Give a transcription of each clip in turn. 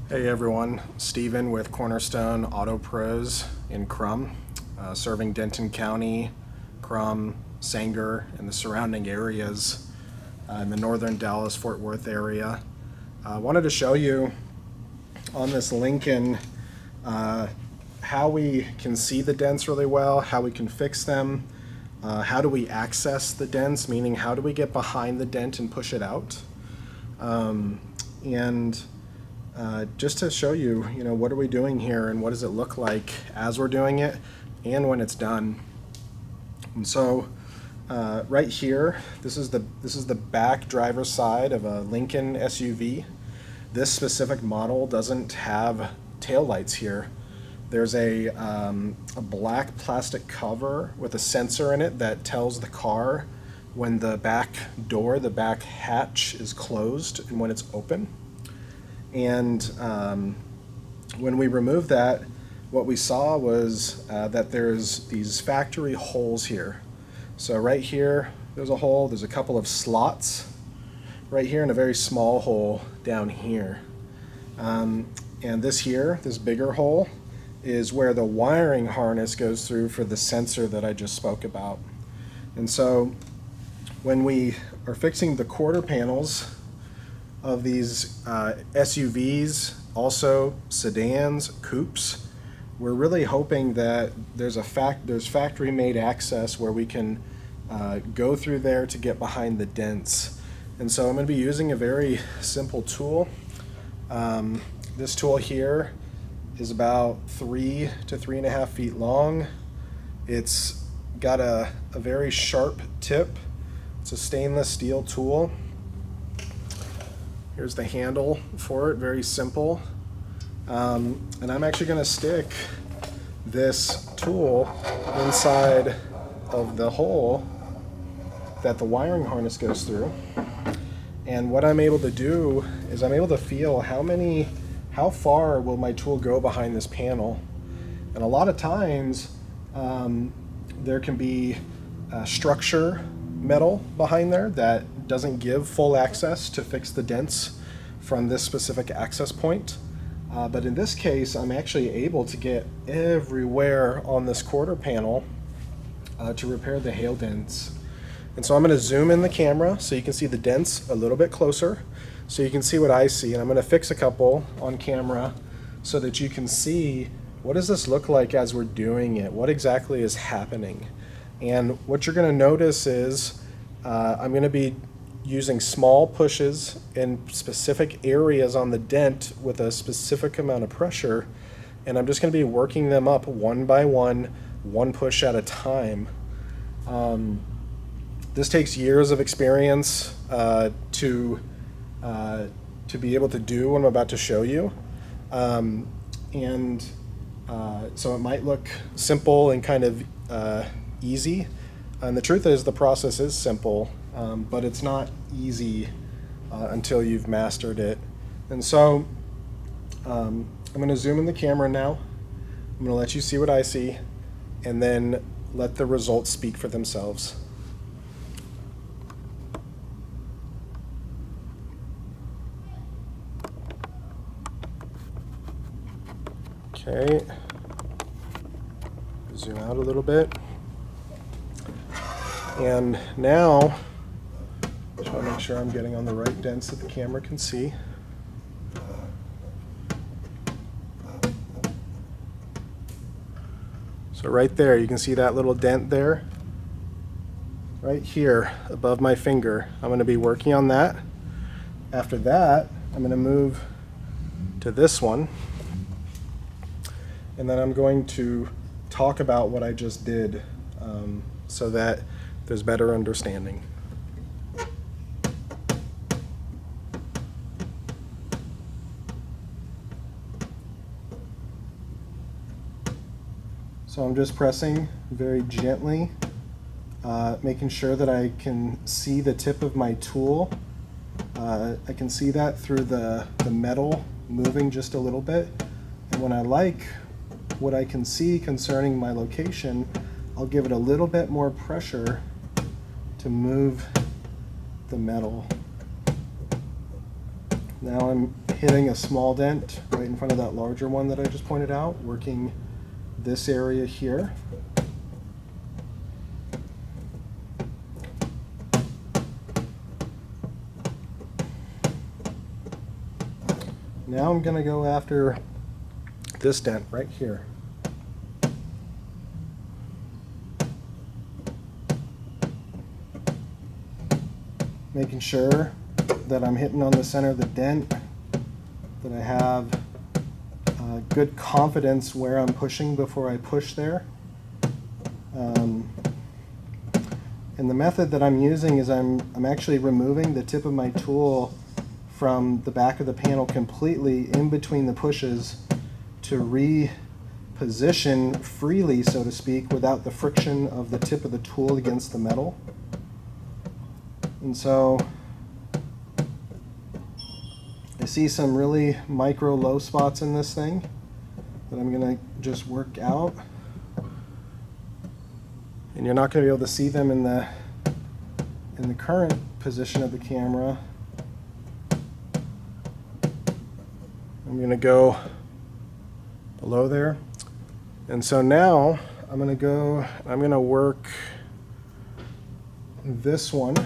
Hey everyone, Steven with Cornerstone Auto Pros in Krum, serving Denton County, Krum, Sanger, and the surrounding areas in the northern Dallas-Fort Worth area. I wanted to show you on this Lincoln how we can see the dents really well, how we can fix them, how do we access the dents, meaning how do we get behind the dent and push it out. Just to show you, what are we doing here and what does it look like as we're doing it and when it's done. And so right here, this is the back driver's side of a Lincoln SUV. This specific model doesn't have taillights here. There's a black plastic cover with a sensor in it that tells the car when the back door, the back hatch is closed and when it's open. And when we removed that, what we saw was that there's these factory holes here. So right here, there's a hole, there's a couple of slots right here and a very small hole down here. And this here, this bigger hole, is where the wiring harness goes through for the sensor that I just spoke about. And so when we are fixing the quarter panels of these SUVs, also sedans, coupes, we're really hoping that there's factory-made access where we can go through there to get behind the dents. And so I'm going to be using a very simple tool. This tool here is about 3 to 3.5 feet long. It's got a very sharp tip. It's a stainless steel tool. Here's the handle for it, very simple. And I'm actually going to stick this tool inside of the hole that the wiring harness goes through. And what I'm able to do is I'm able to feel how far will my tool go behind this panel. And a lot of times there can be structure metal behind there that doesn't give full access to fix the dents from this specific access point. But in this case, I'm actually able to get everywhere on this quarter panel to repair the hail dents. And so I'm going to zoom in the camera so you can see the dents a little bit closer, so you can see what I see. And I'm going to fix a couple on camera so that you can see what does this look like as we're doing it, what exactly is happening. And what you're going to notice is I'm going to be using small pushes in specific areas on the dent with a specific amount of pressure, and I'm just going to be working them up one by one push at a time. This takes years of experience to be able to do what I'm about to show you. So it might look simple and kind of easy. And the truth is the process is simple, but it's not easy until you've mastered it. And so I'm going to zoom in the camera now. I'm going to let you see what I see, and then let the results speak for themselves. Okay, zoom out a little bit. And now, just want to make sure I'm getting on the right dents that the camera can see. So right there, you can see that little dent there, right here above my finger. I'm going to be working on that. After that, I'm going to move to this one. And then I'm going to talk about what I just did so that there's better understanding. So I'm just pressing very gently, making sure that I can see the tip of my tool. I can see that through the metal moving just a little bit. And when I like what I can see concerning my location, I'll give it a little bit more pressure to move the metal. Now I'm hitting a small dent right in front of that larger one that I just pointed out, working this area here. Now I'm going to go after this dent right here. Making sure that I'm hitting on the center of the dent, that I have good confidence where I'm pushing before I push there. And the method that I'm using is I'm actually removing the tip of my tool from the back of the panel completely in between the pushes to reposition freely, so to speak, without the friction of the tip of the tool against the metal. And so I see some really micro low spots in this thing that I'm going to just work out. And you're not going to be able to see them in the current position of the camera. I'm going to go below there. And so now I'm going to work this one.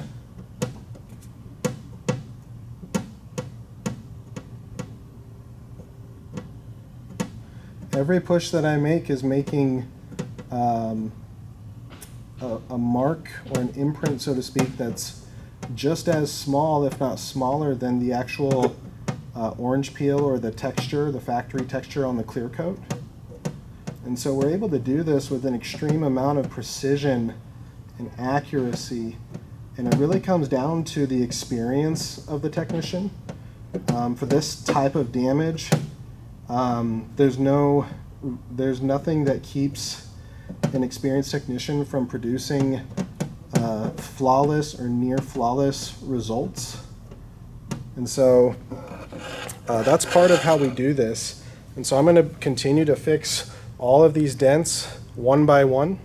Every push that I make is making a mark or an imprint, so to speak, that's just as small, if not smaller, than the actual orange peel or the texture, the factory texture on the clear coat. And so we're able to do this with an extreme amount of precision and accuracy, and it really comes down to the experience of the technician. For this type of damage, there's nothing that keeps an experienced technician from producing flawless or near flawless results. And so that's part of how we do this. And so I'm going to continue to fix all of these dents one by one.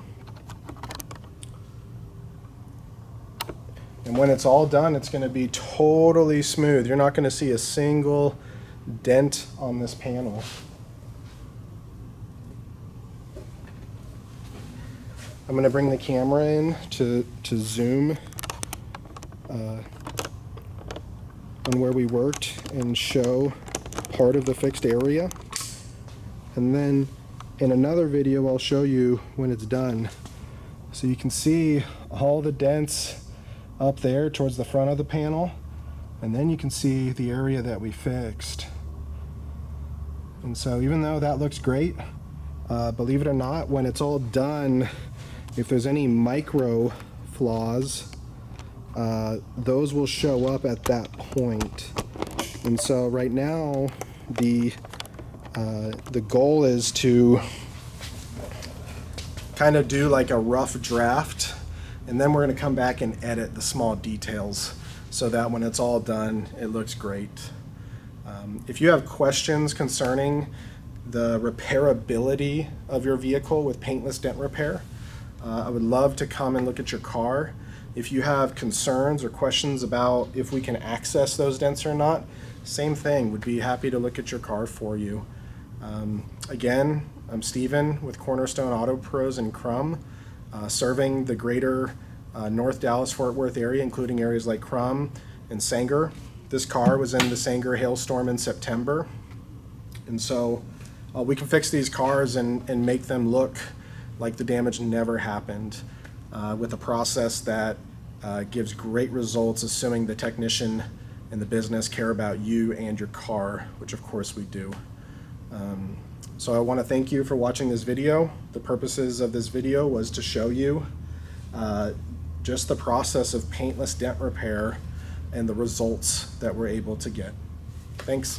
And when it's all done, it's going to be totally smooth. You're not going to see a single dent on this panel. I'm going to bring the camera in to zoom on where we worked and show part of the fixed area. And then in another video I'll show you when it's done. So you can see all the dents up there towards the front of the panel, and then you can see the area that we fixed. And so even though that looks great, believe it or not, when it's all done, if there's any micro flaws, those will show up at that point. And so right now the goal is to kind of do like a rough draft, and then we're going to come back and edit the small details so that when it's all done it looks great. If you have questions concerning the repairability of your vehicle with Paintless Dent Repair, I would love to come and look at your car. If you have concerns or questions about if we can access those dents or not, same thing, would be happy to look at your car for you. Again, I'm Steven with Cornerstone Auto Pros in Krum, serving the greater North Dallas-Fort Worth area, including areas like Krum and Sanger. This car was in the Sanger hailstorm in September, and so we can fix these cars and make them look like the damage never happened, with a process that gives great results, assuming the technician and the business care about you and your car, which of course we do. So I want to thank you for watching this video. The purposes of this video was to show you just the process of paintless dent repair and the results that we're able to get. Thanks.